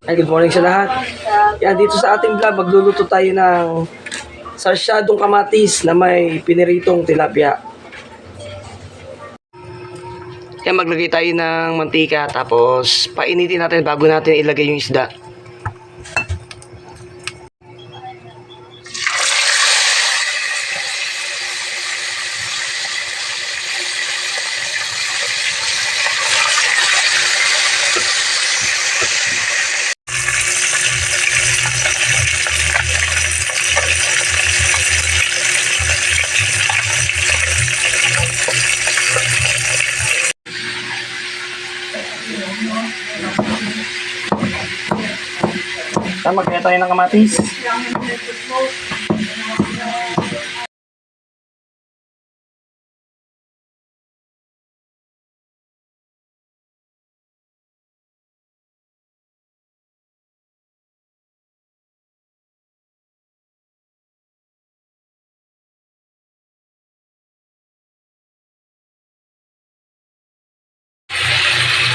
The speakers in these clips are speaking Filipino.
Ay, good morning sa lahat. Yan, dito sa ating vlog, magluluto tayo ng sarsyadong kamatis na may piniritong tilapia. Yan, maglagay tayo ng mantika, tapos painitin natin bago natin ilagay yung isda. Magkaya tayo ng kamatis.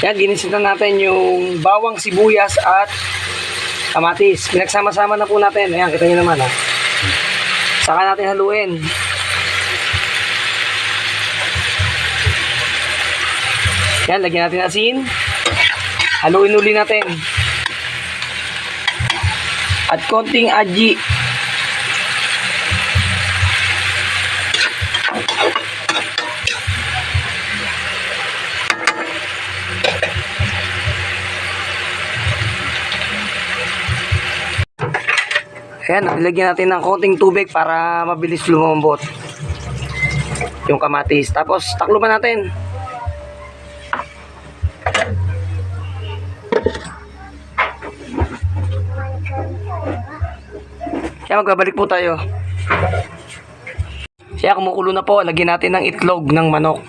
Yan, ginisita natin yung bawang, sibuyas at kamatis. Pinagsama-sama na po natin. Ayan, kita nyo naman ha. Saka natin haluin. Yan, lagyan natin asin. Haluin uli natin. At konting aji. Ayan, nilagyan natin ng konting tubig para mabilis lumambot yung kamatis. Tapos, takluban natin. Kaya magbabalik po tayo. Kaya kumukulo na po, lagyan natin ng itlog ng manok.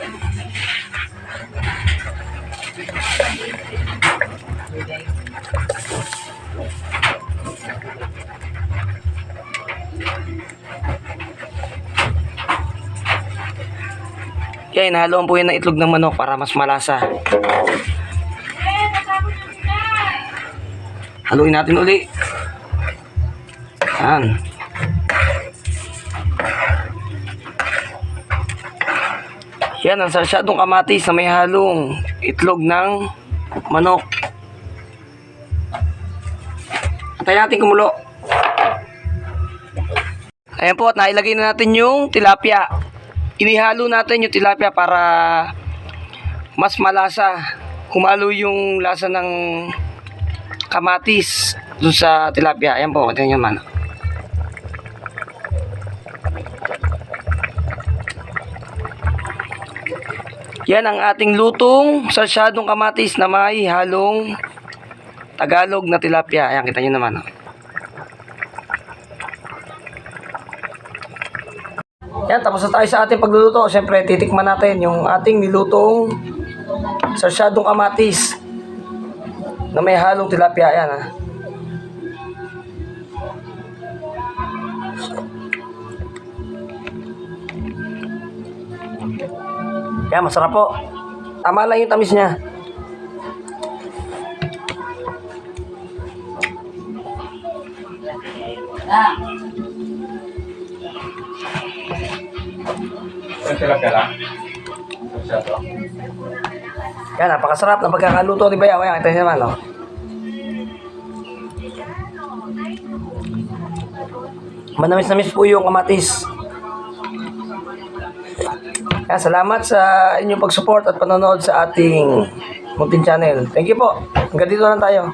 Kaya inahaluan po yan ng itlog ng manok para mas malasa. Haluin natin uli. Yan. Yan ang sarsyadong kamatis na may halong itlog ng manok. Antayin natin kumulo. Ayan po, at nailagay na natin yung tilapia. Inihalo natin yung tilapia para mas malasa. Humalo yung lasa ng kamatis dun sa tilapia. Ayan po, tingnan nyo man. Yan ang ating lutong sarsyadong kamatis na may halong Tagalog na tilapia. Ayan, kita nyo naman. Yan, tapos na tayo sa ating pagluluto. Siyempre, titikman natin yung ating nilutong sarsyadong kamatis na may halong tilapia. Yan, ha. Yan, masarap po. Tama lang yung tamis niya. Yan, napakasarap ng pagkakaluto ni Bayaw. Ayan, ito naman, no? Manamis-namis po yung kamatis. Yan, salamat sa inyong pag-support at panonood sa ating munting channel. Thank you po. Hanggang dito lang tayo.